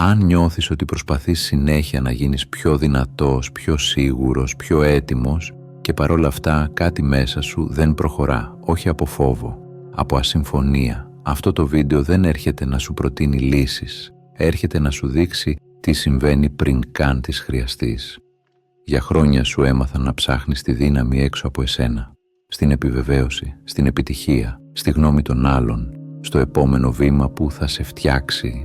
Αν νιώθεις ότι προσπαθείς συνέχεια να γίνεις πιο δυνατός, πιο σίγουρος, πιο έτοιμος και παρόλα αυτά κάτι μέσα σου δεν προχωρά, όχι από φόβο, από ασυμφωνία, αυτό το βίντεο δεν έρχεται να σου προτείνει λύσεις, έρχεται να σου δείξει τι συμβαίνει πριν καν τις χρειαστείς. Για χρόνια σου έμαθαν να ψάχνεις τη δύναμη έξω από εσένα, στην επιβεβαίωση, στην επιτυχία, στη γνώμη των άλλων, στο επόμενο βήμα που θα σε φτιάξει.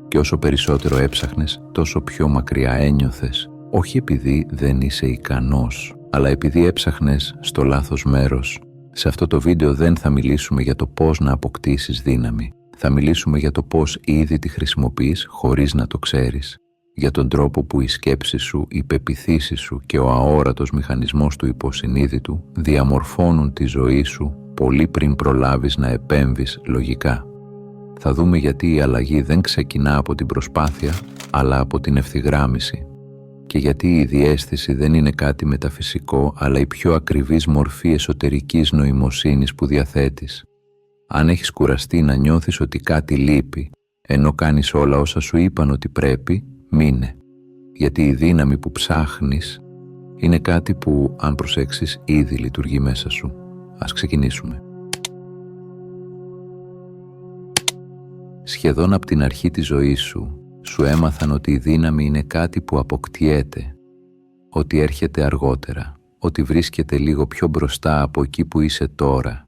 Και όσο περισσότερο έψαχνες, τόσο πιο μακριά ένιωθες, όχι επειδή δεν είσαι ικανός, αλλά επειδή έψαχνες στο λάθος μέρος. Σε αυτό το βίντεο δεν θα μιλήσουμε για το πώς να αποκτήσεις δύναμη. Θα μιλήσουμε για το πώς ήδη τη χρησιμοποιείς χωρίς να το ξέρεις. Για τον τρόπο που οι σκέψεις σου, οι πεποιθήσεις σου και ο αόρατος μηχανισμός του υποσυνείδητου διαμορφώνουν τη ζωή σου πολύ πριν προλάβεις να επέμβεις λογικά. Θα δούμε γιατί η αλλαγή δεν ξεκινά από την προσπάθεια, αλλά από την ευθυγράμμιση. Και γιατί η διαίσθηση δεν είναι κάτι μεταφυσικό, αλλά η πιο ακριβής μορφή εσωτερικής νοημοσύνης που διαθέτεις. Αν έχεις κουραστεί να νιώθεις ότι κάτι λείπει, ενώ κάνεις όλα όσα σου είπαν ότι πρέπει, μείνε. Γιατί η δύναμη που ψάχνεις είναι κάτι που, αν προσέξεις, ήδη λειτουργεί μέσα σου. Ας ξεκινήσουμε. Σχεδόν από την αρχή της ζωής σου, σου έμαθαν ότι η δύναμη είναι κάτι που αποκτιέται, ότι έρχεται αργότερα, ότι βρίσκεται λίγο πιο μπροστά από εκεί που είσαι τώρα.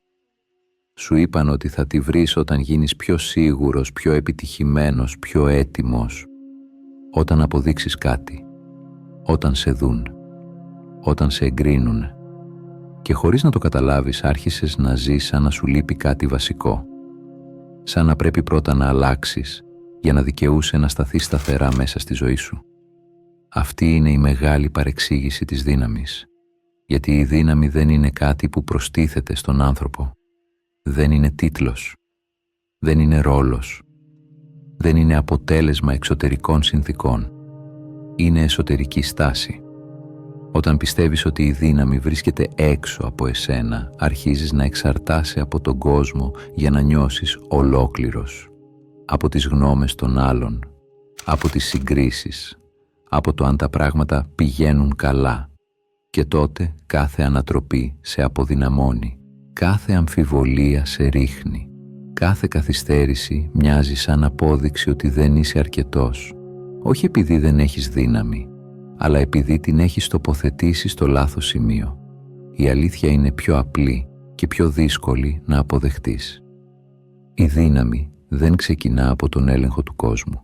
Σου είπαν ότι θα τη βρεις όταν γίνεις πιο σίγουρος, πιο επιτυχημένος, πιο έτοιμος, όταν αποδείξεις κάτι, όταν σε δουν, όταν σε εγκρίνουν. Και χωρίς να το καταλάβεις άρχισες να ζεις σαν να σου λείπει κάτι βασικό. Σαν να πρέπει πρώτα να αλλάξεις για να δικαιούσε να σταθείς σταθερά μέσα στη ζωή σου. Αυτή είναι η μεγάλη παρεξήγηση της δύναμης. Γιατί η δύναμη δεν είναι κάτι που προστίθεται στον άνθρωπο. Δεν είναι τίτλος. Δεν είναι ρόλος. Δεν είναι αποτέλεσμα εξωτερικών συνθήκων. Είναι εσωτερική στάση. Όταν πιστεύεις ότι η δύναμη βρίσκεται έξω από εσένα, αρχίζεις να εξαρτάσαι από τον κόσμο για να νιώσεις ολόκληρος. Από τις γνώμες των άλλων, από τις συγκρίσεις, από το αν τα πράγματα πηγαίνουν καλά. Και τότε κάθε ανατροπή σε αποδυναμώνει, κάθε αμφιβολία σε ρίχνει, κάθε καθυστέρηση μοιάζει σαν απόδειξη ότι δεν είσαι αρκετός. Όχι επειδή δεν έχεις δύναμη, αλλά επειδή την έχεις τοποθετήσει στο λάθος σημείο. Η αλήθεια είναι πιο απλή και πιο δύσκολη να αποδεχτείς. Η δύναμη δεν ξεκινά από τον έλεγχο του κόσμου.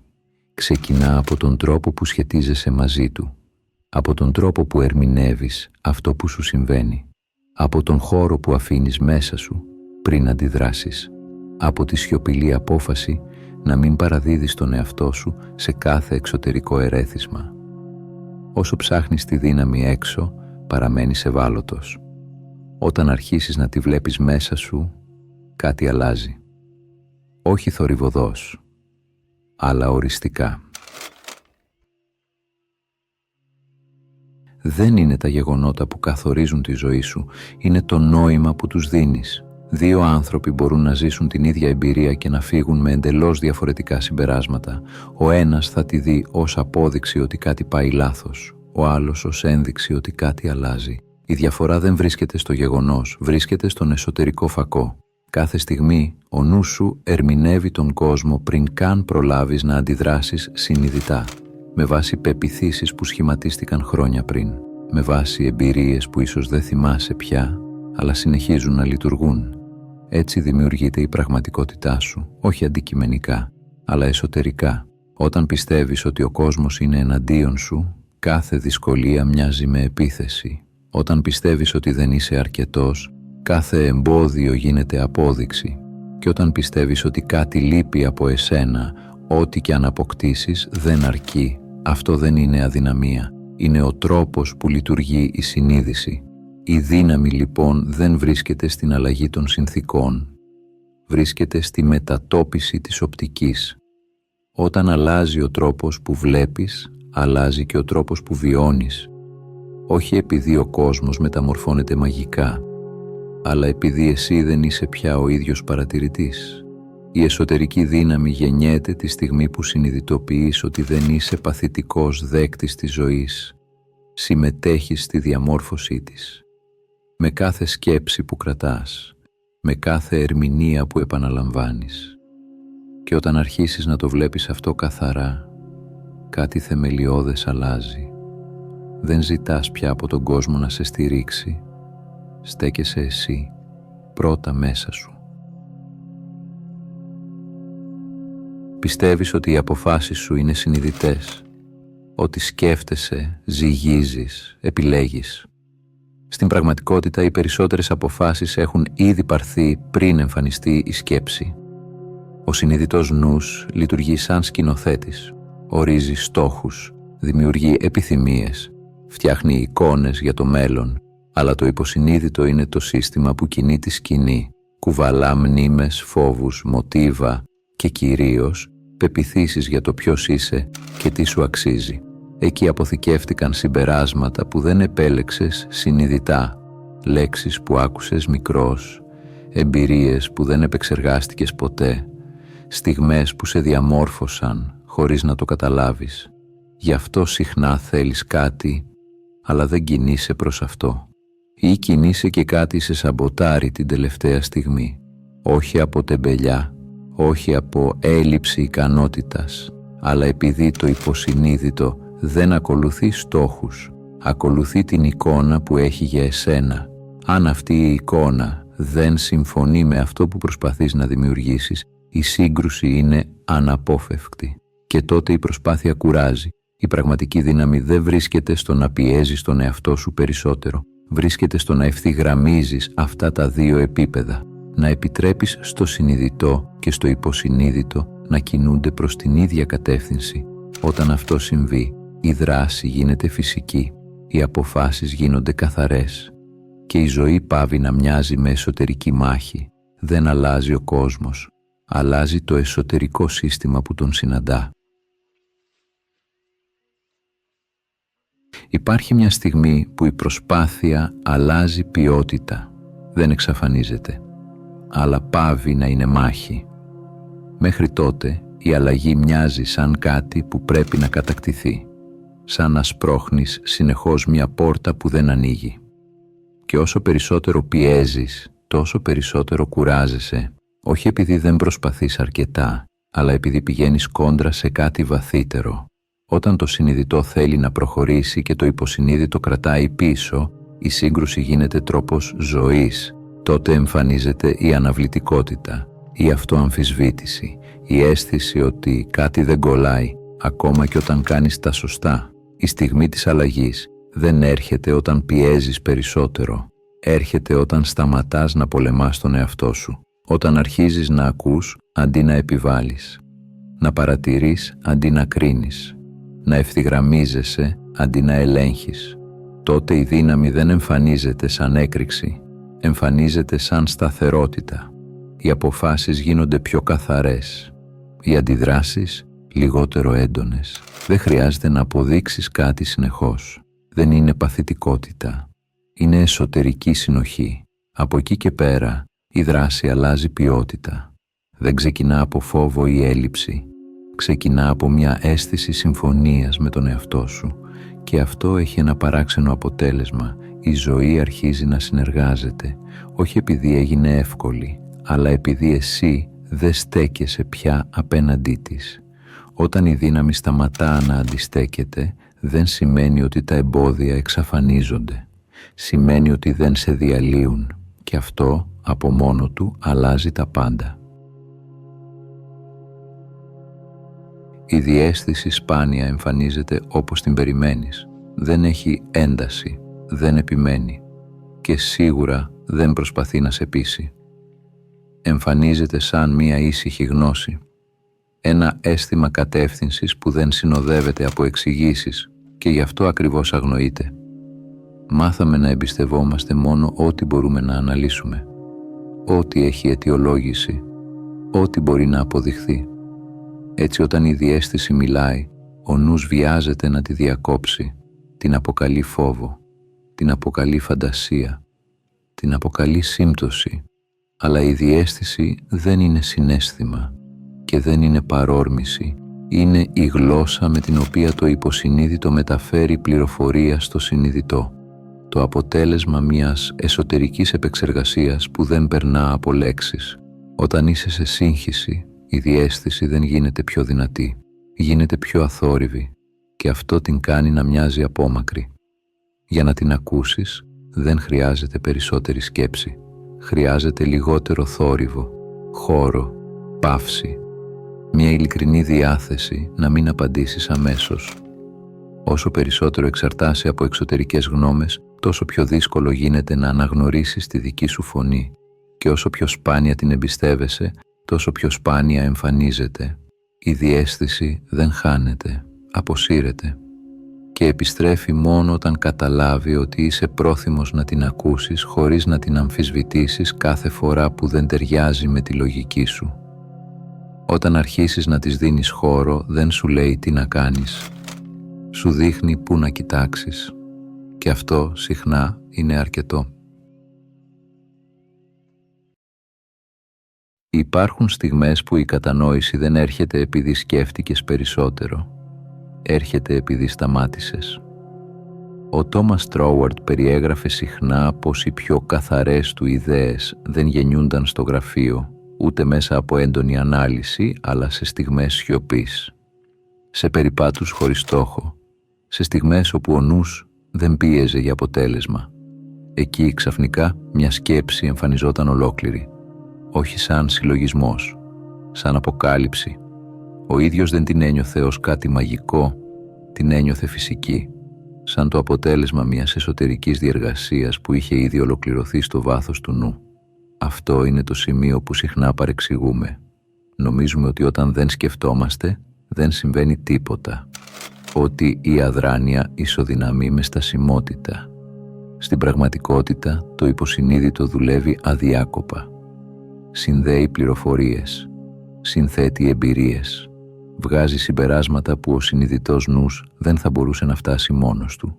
Ξεκινά από τον τρόπο που σχετίζεσαι μαζί του, από τον τρόπο που ερμηνεύεις αυτό που σου συμβαίνει, από τον χώρο που αφήνεις μέσα σου πριν αντιδράσεις, από τη σιωπηλή απόφαση να μην παραδίδεις τον εαυτό σου σε κάθε εξωτερικό ερέθισμα. Όσο ψάχνεις τη δύναμη έξω, παραμένεις ευάλωτος. Όταν αρχίσεις να τη βλέπεις μέσα σου, κάτι αλλάζει. Όχι θορυβωδώς, αλλά οριστικά. Δεν είναι τα γεγονότα που καθορίζουν τη ζωή σου, είναι το νόημα που τους δίνεις. Δύο άνθρωποι μπορούν να ζήσουν την ίδια εμπειρία και να φύγουν με εντελώς διαφορετικά συμπεράσματα. Ο ένας θα τη δει ως απόδειξη ότι κάτι πάει λάθος, ο άλλος ως ένδειξη ότι κάτι αλλάζει. Η διαφορά δεν βρίσκεται στο γεγονός, βρίσκεται στον εσωτερικό φακό. Κάθε στιγμή ο νους σου ερμηνεύει τον κόσμο πριν καν προλάβεις να αντιδράσεις συνειδητά, με βάση πεποιθήσεις που σχηματίστηκαν χρόνια πριν, με βάση εμπειρίες που ίσως δεν θυμάσαι πια, αλλά συνεχίζουν να λειτουργούν. Έτσι δημιουργείται η πραγματικότητά σου, όχι αντικειμενικά, αλλά εσωτερικά. Όταν πιστεύεις ότι ο κόσμος είναι εναντίον σου, κάθε δυσκολία μοιάζει με επίθεση. Όταν πιστεύεις ότι δεν είσαι αρκετός, κάθε εμπόδιο γίνεται απόδειξη. Και όταν πιστεύεις ότι κάτι λείπει από εσένα, ό,τι και αν αποκτήσεις δεν αρκεί. Αυτό δεν είναι αδυναμία. Είναι ο τρόπος που λειτουργεί η συνείδηση. Η δύναμη λοιπόν δεν βρίσκεται στην αλλαγή των συνθήκων. Βρίσκεται στη μετατόπιση της οπτικής. Όταν αλλάζει ο τρόπος που βλέπεις, αλλάζει και ο τρόπος που βιώνεις. Όχι επειδή ο κόσμος μεταμορφώνεται μαγικά, αλλά επειδή εσύ δεν είσαι πια ο ίδιος παρατηρητής. Η εσωτερική δύναμη γεννιέται τη στιγμή που συνειδητοποιείς ότι δεν είσαι παθητικός δέκτης της ζωής. Συμμετέχεις στη διαμόρφωσή της. Με κάθε σκέψη που κρατάς, με κάθε ερμηνεία που επαναλαμβάνεις. Και όταν αρχίσεις να το βλέπεις αυτό καθαρά, κάτι θεμελιώδες αλλάζει. Δεν ζητάς πια από τον κόσμο να σε στηρίξει. Στέκεσαι εσύ, πρώτα μέσα σου. Πιστεύεις ότι οι αποφάσεις σου είναι συνειδητές, ότι σκέφτεσαι, ζυγίζεις, επιλέγεις. Στην πραγματικότητα οι περισσότερες αποφάσεις έχουν ήδη πάρθει πριν εμφανιστεί η σκέψη. Ο συνειδητός νους λειτουργεί σαν σκηνοθέτης, ορίζει στόχους, δημιουργεί επιθυμίες, φτιάχνει εικόνες για το μέλλον, αλλά το υποσυνείδητο είναι το σύστημα που κινεί τη σκηνή, κουβαλά μνήμες, φόβους, μοτίβα και κυρίως πεποιθήσεις για το ποιος είσαι και τι σου αξίζει. Εκεί αποθηκεύτηκαν συμπεράσματα που δεν επέλεξες συνειδητά, λέξεις που άκουσες μικρός, εμπειρίες που δεν επεξεργάστηκες ποτέ, στιγμές που σε διαμόρφωσαν χωρίς να το καταλάβεις. Γι' αυτό συχνά θέλεις κάτι, αλλά δεν κινείσαι προς αυτό. Ή κινείσαι και κάτι σε σαμποτάρει την τελευταία στιγμή. Όχι από τεμπελιά, όχι από έλλειψη ικανότητας, αλλά επειδή το υποσυνείδητο δεν ακολουθεί στόχους, ακολουθεί την εικόνα που έχει για εσένα. Αν αυτή η εικόνα δεν συμφωνεί με αυτό που προσπαθείς να δημιουργήσεις, η σύγκρουση είναι αναπόφευκτη και τότε η προσπάθεια κουράζει. Η πραγματική δύναμη δεν βρίσκεται στο να πιέζεις τον εαυτό σου περισσότερο, βρίσκεται στο να ευθυγραμμίζεις αυτά τα δύο επίπεδα, να επιτρέπεις στο συνειδητό και στο υποσυνείδητο να κινούνται προς την ίδια κατεύθυνση. Όταν αυτό συμβεί, η δράση γίνεται φυσική, οι αποφάσεις γίνονται καθαρές και η ζωή πάβει να μοιάζει με εσωτερική μάχη. Δεν αλλάζει ο κόσμος, αλλάζει το εσωτερικό σύστημα που τον συναντά. Υπάρχει μια στιγμή που η προσπάθεια αλλάζει ποιότητα, δεν εξαφανίζεται, αλλά πάβει να είναι μάχη. Μέχρι τότε η αλλαγή μοιάζει σαν κάτι που πρέπει να κατακτηθεί, σαν να σπρώχνεις συνεχώς μια πόρτα που δεν ανοίγει. Και όσο περισσότερο πιέζεις, τόσο περισσότερο κουράζεσαι, όχι επειδή δεν προσπαθείς αρκετά, αλλά επειδή πηγαίνεις κόντρα σε κάτι βαθύτερο. Όταν το συνειδητό θέλει να προχωρήσει και το υποσυνείδητο κρατάει πίσω, η σύγκρουση γίνεται τρόπος ζωής. Τότε εμφανίζεται η αναβλητικότητα, η αυτοαμφισβήτηση, η αίσθηση ότι κάτι δεν κολλάει, ακόμα και όταν κάνεις τα σωστά. Η στιγμή της αλλαγής δεν έρχεται όταν πιέζεις περισσότερο, έρχεται όταν σταματάς να πολεμάς τον εαυτό σου, όταν αρχίζεις να ακούς αντί να επιβάλλεις, να παρατηρείς αντί να κρίνεις, να ευθυγραμμίζεσαι αντί να ελέγχεις. Τότε η δύναμη δεν εμφανίζεται σαν έκρηξη, εμφανίζεται σαν σταθερότητα. Οι αποφάσεις γίνονται πιο καθαρές, οι αντιδράσεις λιγότερο έντονες. Δεν χρειάζεται να αποδείξεις κάτι συνεχώς. Δεν είναι παθητικότητα, είναι εσωτερική συνοχή. Από εκεί και πέρα η δράση αλλάζει ποιότητα. Δεν ξεκινά από φόβο ή έλλειψη, ξεκινά από μια αίσθηση συμφωνίας με τον εαυτό σου και αυτό έχει ένα παράξενο αποτέλεσμα. Η ζωή αρχίζει να συνεργάζεται, όχι επειδή έγινε εύκολη, αλλά επειδή εσύ δεν στέκεσαι πια απέναντί της. Όταν η δύναμη σταματά να αντιστέκεται, δεν σημαίνει ότι τα εμπόδια εξαφανίζονται. Σημαίνει ότι δεν σε διαλύουν και αυτό από μόνο του αλλάζει τα πάντα. Η διαίσθηση σπάνια εμφανίζεται όπως την περιμένεις. Δεν έχει ένταση, δεν επιμένει και σίγουρα δεν προσπαθεί να σε πείσει. Εμφανίζεται σαν μία ήσυχη γνώση, ένα αίσθημα κατεύθυνσης που δεν συνοδεύεται από εξηγήσεις και γι' αυτό ακριβώς αγνοείται. Μάθαμε να εμπιστευόμαστε μόνο ό,τι μπορούμε να αναλύσουμε, ό,τι έχει αιτιολόγηση, ό,τι μπορεί να αποδειχθεί. Έτσι όταν η διαίσθηση μιλάει, ο νους βιάζεται να τη διακόψει, την αποκαλεί φόβο, την αποκαλεί φαντασία, την αποκαλεί σύμπτωση, Αλλά η διαίσθηση δεν είναι συναίσθημα και δεν είναι παρόρμηση. Είναι η γλώσσα με την οποία το υποσυνείδητο μεταφέρει πληροφορία στο συνειδητό. Το αποτέλεσμα μιας εσωτερικής επεξεργασίας που δεν περνά από λέξεις. Όταν είσαι σε σύγχυση, η διαίσθηση δεν γίνεται πιο δυνατή, γίνεται πιο αθόρυβη και αυτό την κάνει να μοιάζει απόμακρη. Για να την ακούσεις, δεν χρειάζεται περισσότερη σκέψη. Χρειάζεται λιγότερο θόρυβο, χώρο, παύση. Μια ειλικρινή διάθεση να μην απαντήσεις αμέσως. Όσο περισσότερο εξαρτάσαι από εξωτερικές γνώμες, τόσο πιο δύσκολο γίνεται να αναγνωρίσεις τη δική σου φωνή και όσο πιο σπάνια την εμπιστεύεσαι, τόσο πιο σπάνια εμφανίζεται. Η διαίσθηση δεν χάνεται, αποσύρεται και επιστρέφει μόνο όταν καταλάβει ότι είσαι πρόθυμος να την ακούσεις χωρίς να την αμφισβητήσεις κάθε φορά που δεν ταιριάζει με τη λογική σου. Όταν αρχίσεις να της δίνεις χώρο, δεν σου λέει τι να κάνεις. Σου δείχνει πού να κοιτάξεις και αυτό συχνά είναι αρκετό. Υπάρχουν στιγμές που η κατανόηση δεν έρχεται επειδή σκέφτηκες περισσότερο. Έρχεται επειδή σταμάτησες. Ο Τόμας Τρόουαρντ περιέγραφε συχνά πως οι πιο καθαρές του ιδέες δεν γεννιούνταν στο γραφείο, ούτε μέσα από έντονη ανάλυση, αλλά σε στιγμές σιωπής. Σε περιπάτους χωρίς στόχο, σε στιγμές όπου ο νους δεν πίεζε για αποτέλεσμα. Εκεί ξαφνικά μια σκέψη εμφανιζόταν ολόκληρη, όχι σαν συλλογισμός, σαν αποκάλυψη. Ο ίδιος δεν την ένιωθε ως κάτι μαγικό, την ένιωθε φυσική, σαν το αποτέλεσμα μιας εσωτερικής διεργασίας που είχε ήδη ολοκληρωθεί στο βάθος του νου. Αυτό είναι το σημείο που συχνά παρεξηγούμε. Νομίζουμε ότι όταν δεν σκεφτόμαστε, δεν συμβαίνει τίποτα. Ότι η αδράνεια ισοδυναμεί με στασιμότητα. Στην πραγματικότητα, το υποσυνείδητο δουλεύει αδιάκοπα. Συνδέει πληροφορίες, συνθέτει εμπειρίες, βγάζει συμπεράσματα που ο συνειδητός νους δεν θα μπορούσε να φτάσει μόνος του.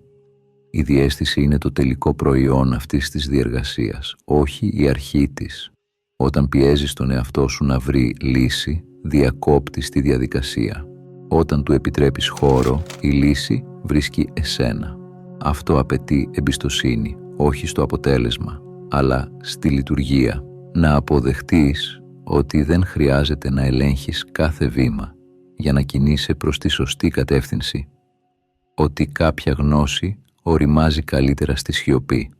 Η διαίσθηση είναι το τελικό προϊόν αυτής της διεργασίας, όχι η αρχή της. Όταν πιέζεις τον εαυτό σου να βρει λύση, διακόπτεις τη διαδικασία. Όταν του επιτρέπεις χώρο, η λύση βρίσκει εσένα. Αυτό απαιτεί εμπιστοσύνη, όχι στο αποτέλεσμα, αλλά στη λειτουργία. Να αποδεχτείς ότι δεν χρειάζεται να ελέγχεις κάθε βήμα για να κινείσαι προς τη σωστή κατεύθυνση. Ότι κάποια γνώση οριμάζει καλύτερα στη σιωπή.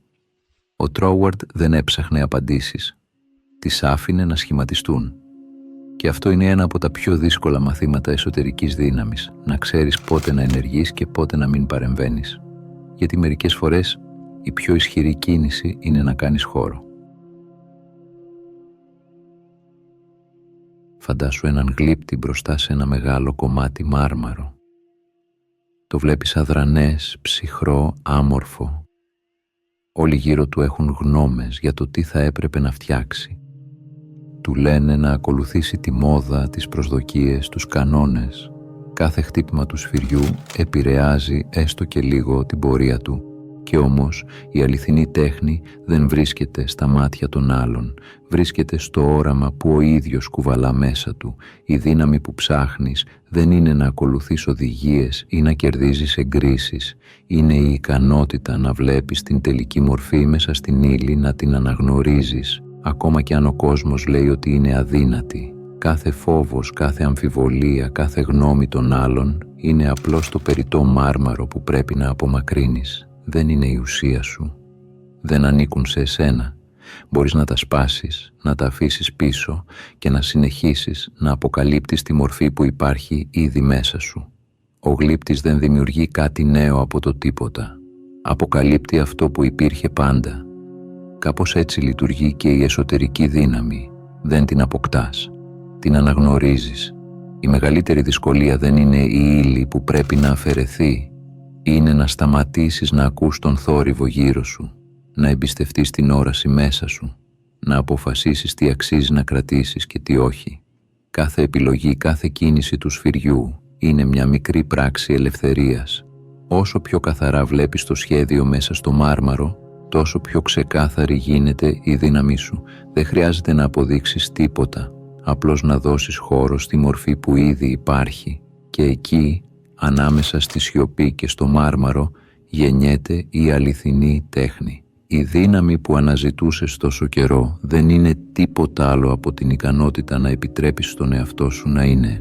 Ο Τρόουαρντ δεν έψαχνε απαντήσεις. Τις άφηνε να σχηματιστούν. Και αυτό είναι ένα από τα πιο δύσκολα μαθήματα εσωτερικής δύναμης, να ξέρεις πότε να ενεργείς και πότε να μην παρεμβαίνεις. Γιατί μερικές φορές η πιο ισχυρή κίνηση είναι να κάνεις χώρο. Φαντάσου έναν γλύπτη μπροστά σε ένα μεγάλο κομμάτι μάρμαρο. Το βλέπεις αδρανές, ψυχρό, άμορφο. Όλοι γύρω του έχουν γνώμες για το τι θα έπρεπε να φτιάξει. Του λένε να ακολουθήσει τη μόδα, τις προσδοκίες, τους κανόνες. Κάθε χτύπημα του σφυριού επηρεάζει έστω και λίγο την πορεία του. Και όμως η αληθινή τέχνη δεν βρίσκεται στα μάτια των άλλων. Βρίσκεται στο όραμα που ο ίδιος κουβαλά μέσα του. Η δύναμη που ψάχνεις δεν είναι να ακολουθείς οδηγίες ή να κερδίζεις εγκρίσεις. Είναι η ικανότητα να βλέπεις την τελική μορφή μέσα στην ύλη, να την αναγνωρίζεις. Ακόμα και αν ο κόσμος λέει ότι είναι αδύνατη. Κάθε φόβος, κάθε αμφιβολία, κάθε γνώμη των άλλων είναι απλώς το περιττό μάρμαρο που πρέπει να απομακρύνεις. Δεν είναι η ουσία σου. Δεν ανήκουν σε εσένα. Μπορείς να τα σπάσεις, να τα αφήσεις πίσω και να συνεχίσεις να αποκαλύπτεις τη μορφή που υπάρχει ήδη μέσα σου. Ο γλύπτης δεν δημιουργεί κάτι νέο από το τίποτα. Αποκαλύπτει αυτό που υπήρχε πάντα. Κάπως έτσι λειτουργεί και η εσωτερική δύναμη. Δεν την αποκτάς. Την αναγνωρίζεις. Η μεγαλύτερη δυσκολία δεν είναι η ύλη που πρέπει να αφαιρεθεί. Είναι να σταματήσεις να ακούς τον θόρυβο γύρω σου, να εμπιστευτείς την όραση μέσα σου, να αποφασίσεις τι αξίζει να κρατήσεις και τι όχι. Κάθε επιλογή, κάθε κίνηση του σφυριού είναι μια μικρή πράξη ελευθερίας. Όσο πιο καθαρά βλέπεις το σχέδιο μέσα στο μάρμαρο, τόσο πιο ξεκάθαρη γίνεται η δύναμή σου. Δεν χρειάζεται να αποδείξεις τίποτα, απλώς να δώσεις χώρο στη μορφή που ήδη υπάρχει και εκεί, ανάμεσα στη σιωπή και στο μάρμαρο, γεννιέται η αληθινή τέχνη. Η δύναμη που αναζητούσες τόσο καιρό δεν είναι τίποτα άλλο από την ικανότητα να επιτρέπεις στον εαυτό σου να είναι.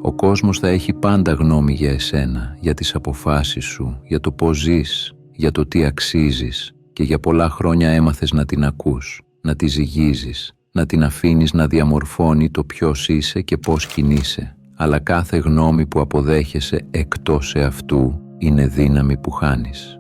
Ο κόσμος θα έχει πάντα γνώμη για εσένα, για τις αποφάσεις σου, για το πώς ζεις, για το τι αξίζεις και για πολλά χρόνια έμαθες να την ακούς, να τη ζυγίζεις, να την αφήνεις να διαμορφώνει το ποιος είσαι και πώς κινείσαι. Αλλά κάθε γνώμη που αποδέχεσαι εκτός εαυτού είναι δύναμη που χάνεις.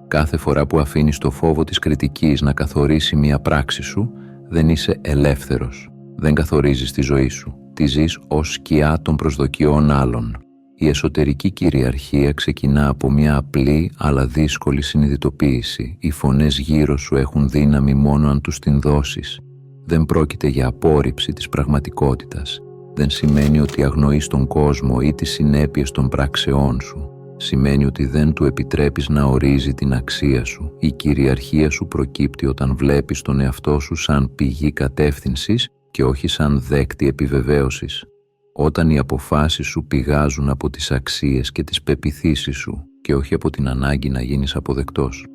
Κάθε φορά που αφήνεις το φόβο της κριτικής να καθορίσει μια πράξη σου, δεν είσαι ελεύθερος. Δεν καθορίζεις τη ζωή σου. Τη ζεις ως σκιά των προσδοκιών άλλων. Η εσωτερική κυριαρχία ξεκινά από μια απλή αλλά δύσκολη συνειδητοποίηση. Οι φωνές γύρω σου έχουν δύναμη μόνο αν τους την δώσεις. Δεν πρόκειται για απόρριψη της πραγματικότητας. Δεν σημαίνει ότι αγνοείς τον κόσμο ή τις συνέπειες των πράξεών σου. Σημαίνει ότι δεν του επιτρέπεις να ορίζει την αξία σου. Η κυριαρχία σου προκύπτει όταν βλέπεις τον εαυτό σου σαν πηγή κατεύθυνσης και όχι σαν δέκτη επιβεβαίωσης. Όταν οι αποφάσεις σου πηγάζουν από τις αξίες και τις πεποιθήσεις σου και όχι από την ανάγκη να γίνεις αποδεκτός.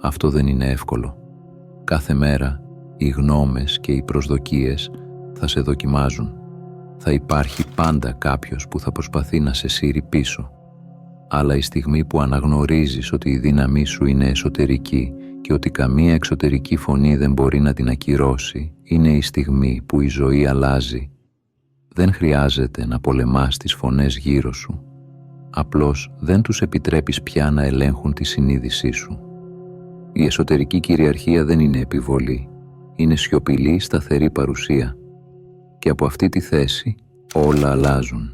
Αυτό δεν είναι εύκολο. Κάθε μέρα οι γνώμες και οι προσδοκίες θα σε δοκιμάζουν. Θα υπάρχει πάντα κάποιος που θα προσπαθεί να σε σύρει πίσω. Αλλά η στιγμή που αναγνωρίζεις ότι η δύναμή σου είναι εσωτερική και ότι καμία εξωτερική φωνή δεν μπορεί να την ακυρώσει, είναι η στιγμή που η ζωή αλλάζει. Δεν χρειάζεται να πολεμάς τις φωνές γύρω σου. Απλώς δεν τους επιτρέπεις πια να ελέγχουν τη συνείδησή σου. Η εσωτερική κυριαρχία δεν είναι επιβολή. Είναι σιωπηλή, σταθερή παρουσία. Και από αυτή τη θέση όλα αλλάζουν.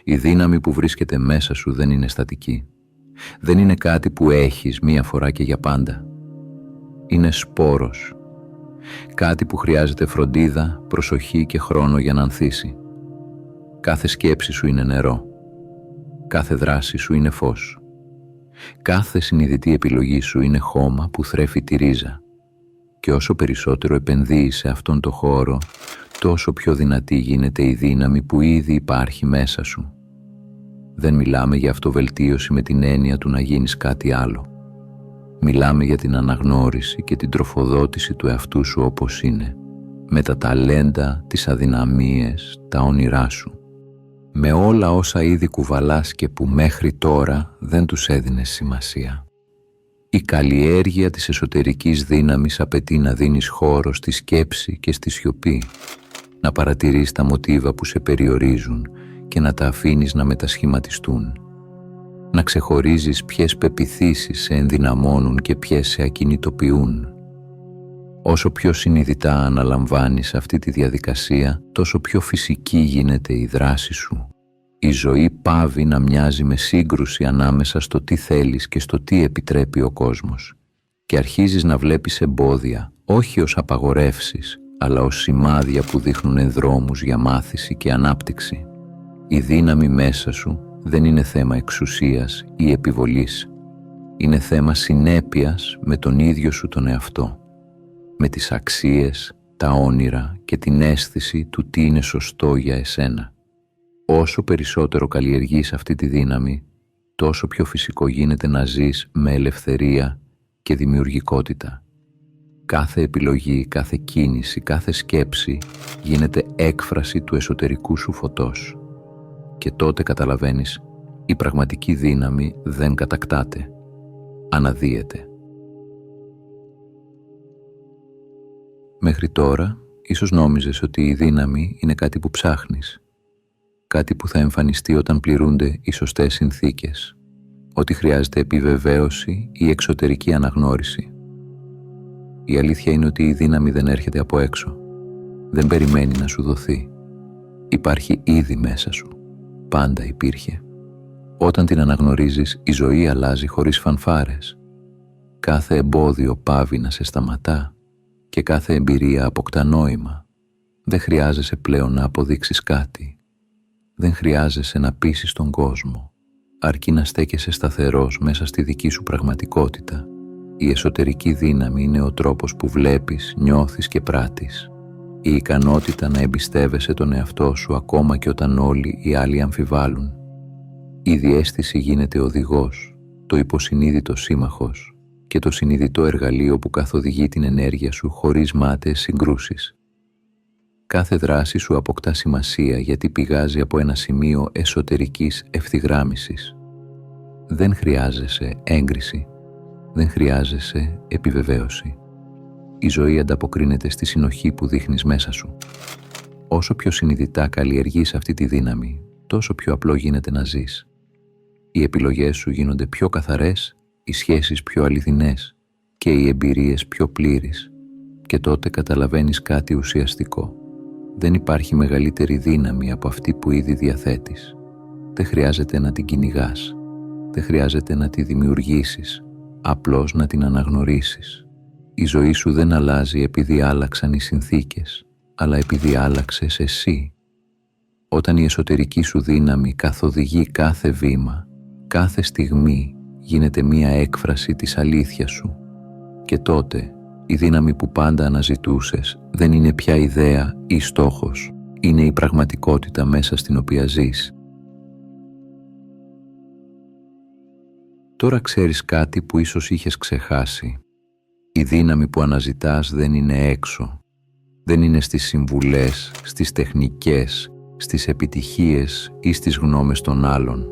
Η δύναμη που βρίσκεται μέσα σου δεν είναι στατική. Δεν είναι κάτι που έχεις μία φορά και για πάντα. Είναι σπόρος. Κάτι που χρειάζεται φροντίδα, προσοχή και χρόνο για να ανθίσει. Κάθε σκέψη σου είναι νερό. Κάθε δράση σου είναι φως. Κάθε συνειδητή επιλογή σου είναι χώμα που θρέφει τη ρίζα. Και όσο περισσότερο επενδύεις σε αυτόν το χώρο, τόσο πιο δυνατή γίνεται η δύναμη που ήδη υπάρχει μέσα σου. Δεν μιλάμε για αυτοβελτίωση με την έννοια του να γίνεις κάτι άλλο. Μιλάμε για την αναγνώριση και την τροφοδότηση του εαυτού σου όπως είναι, με τα ταλέντα, τις αδυναμίες, τα όνειρά σου. Με όλα όσα ήδη κουβαλάς και που μέχρι τώρα δεν τους έδινες σημασία. Η καλλιέργεια της εσωτερικής δύναμης απαιτεί να δίνεις χώρο στη σκέψη και στη σιωπή, να παρατηρείς τα μοτίβα που σε περιορίζουν και να τα αφήνεις να μετασχηματιστούν, να ξεχωρίζεις ποιες πεποιθήσεις σε ενδυναμώνουν και ποιες σε ακινητοποιούν. Όσο πιο συνειδητά αναλαμβάνεις αυτή τη διαδικασία, τόσο πιο φυσική γίνεται η δράση σου. Η ζωή πάβει να μοιάζει με σύγκρουση ανάμεσα στο τι θέλεις και στο τι επιτρέπει ο κόσμος και αρχίζεις να βλέπεις εμπόδια, όχι ως απαγορεύσεις, αλλά ως σημάδια που δείχνουν δρόμους για μάθηση και ανάπτυξη. Η δύναμη μέσα σου δεν είναι θέμα εξουσίας ή επιβολής. Είναι θέμα συνέπειας με τον ίδιο σου τον εαυτό, με τις αξίες, τα όνειρα και την αίσθηση του τι είναι σωστό για εσένα. Όσο περισσότερο καλλιεργείς αυτή τη δύναμη, τόσο πιο φυσικό γίνεται να ζεις με ελευθερία και δημιουργικότητα. Κάθε επιλογή, κάθε κίνηση, κάθε σκέψη γίνεται έκφραση του εσωτερικού σου φωτός. Και τότε καταλαβαίνεις, η πραγματική δύναμη δεν κατακτάται, αναδύεται. Μέχρι τώρα, ίσως νόμιζες ότι η δύναμη είναι κάτι που ψάχνεις, κάτι που θα εμφανιστεί όταν πληρούνται οι σωστές συνθήκες, ότι χρειάζεται επιβεβαίωση ή εξωτερική αναγνώριση. Η αλήθεια είναι ότι η δύναμη δεν έρχεται από έξω, δεν περιμένει να σου δοθεί. Υπάρχει ήδη μέσα σου, πάντα υπήρχε. Όταν την αναγνωρίζεις, η ζωή αλλάζει χωρίς φανφάρες. Κάθε εμπόδιο πάβει να σε σταματά και κάθε εμπειρία αποκτά νόημα. Δεν χρειάζεσαι πλέον να αποδείξεις κάτι. Δεν χρειάζεσαι να πείσεις τον κόσμο, αρκεί να στέκεσαι σταθερός μέσα στη δική σου πραγματικότητα. Η εσωτερική δύναμη είναι ο τρόπος που βλέπεις, νιώθεις και πράττεις. Η ικανότητα να εμπιστεύεσαι τον εαυτό σου ακόμα και όταν όλοι οι άλλοι αμφιβάλλουν. Η διαίσθηση γίνεται οδηγός, το υποσυνείδητο σύμμαχος και το συνειδητό εργαλείο που καθοδηγεί την ενέργεια σου χωρίς μάταιες συγκρούσεις. Κάθε δράση σου αποκτά σημασία γιατί πηγάζει από ένα σημείο εσωτερικής ευθυγράμμισης. Δεν χρειάζεσαι έγκριση, δεν χρειάζεσαι επιβεβαίωση. Η ζωή ανταποκρίνεται στη συνοχή που δείχνεις μέσα σου. Όσο πιο συνειδητά καλλιεργείς αυτή τη δύναμη, τόσο πιο απλό γίνεται να ζεις. Οι επιλογές σου γίνονται πιο καθαρές, οι σχέσεις πιο αληθινές και οι εμπειρίες πιο πλήρεις. Και τότε καταλαβαίνεις κάτι ουσιαστικό. Δεν υπάρχει μεγαλύτερη δύναμη από αυτή που ήδη διαθέτεις. Δεν χρειάζεται να την κυνηγάς. Δεν χρειάζεται να τη δημιουργήσεις. Απλώς να την αναγνωρίσεις. Η ζωή σου δεν αλλάζει επειδή άλλαξαν οι συνθήκες, αλλά επειδή άλλαξες εσύ. Όταν η εσωτερική σου δύναμη καθοδηγεί κάθε βήμα, κάθε στιγμή γίνεται μία έκφραση της αλήθειας σου. Και τότε η δύναμη που πάντα αναζητούσες δεν είναι πια ιδέα ή στόχος, είναι η πραγματικότητα μέσα στην οποία ζεις. Τώρα ξέρεις κάτι που ίσως είχες ξεχάσει. Η δύναμη που αναζητάς δεν είναι έξω. Δεν είναι στις συμβουλές, στις τεχνικές, στις επιτυχίες ή στις γνώμες των άλλων.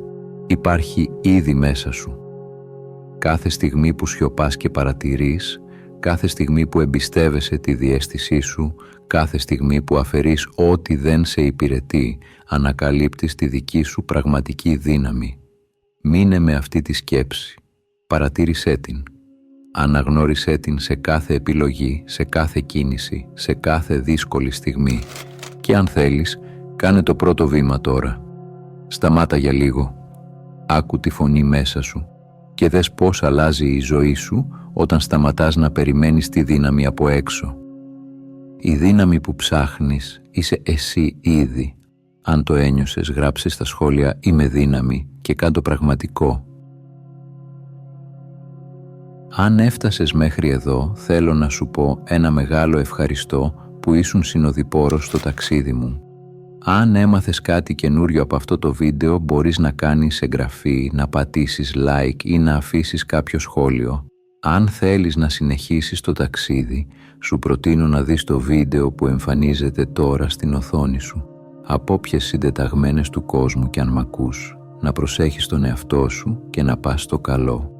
Υπάρχει ήδη μέσα σου. Κάθε στιγμή που σιωπάς και παρατηρείς, κάθε στιγμή που εμπιστεύεσαι τη διαίσθησή σου, κάθε στιγμή που αφαιρείς ό,τι δεν σε υπηρετεί, ανακαλύπτεις τη δική σου πραγματική δύναμη. Μείνε με αυτή τη σκέψη. Παρατήρησέ την. Αναγνώρισέ την σε κάθε επιλογή, σε κάθε κίνηση, σε κάθε δύσκολη στιγμή. Και αν θέλεις, κάνε το πρώτο βήμα τώρα. Σταμάτα για λίγο. Άκου τη φωνή μέσα σου και δες πώς αλλάζει η ζωή σου όταν σταματάς να περιμένεις τη δύναμη από έξω. Η δύναμη που ψάχνεις είσαι εσύ ήδη. Αν το ένιωσες, γράψε στα σχόλια «Είμαι δύναμη» και κάν' το πραγματικό. Αν έφτασες μέχρι εδώ, θέλω να σου πω ένα μεγάλο ευχαριστώ που ήσουν συνοδοιπόρος στο ταξίδι μου. Αν έμαθες κάτι καινούριο από αυτό το βίντεο, μπορείς να κάνεις εγγραφή, να πατήσεις like ή να αφήσεις κάποιο σχόλιο. Αν θέλεις να συνεχίσεις το ταξίδι, σου προτείνω να δεις το βίντεο που εμφανίζεται τώρα στην οθόνη σου. Από όποιες συντεταγμένες του κόσμου κι αν μ' ακούς, να προσέχεις τον εαυτό σου και να πας στο καλό.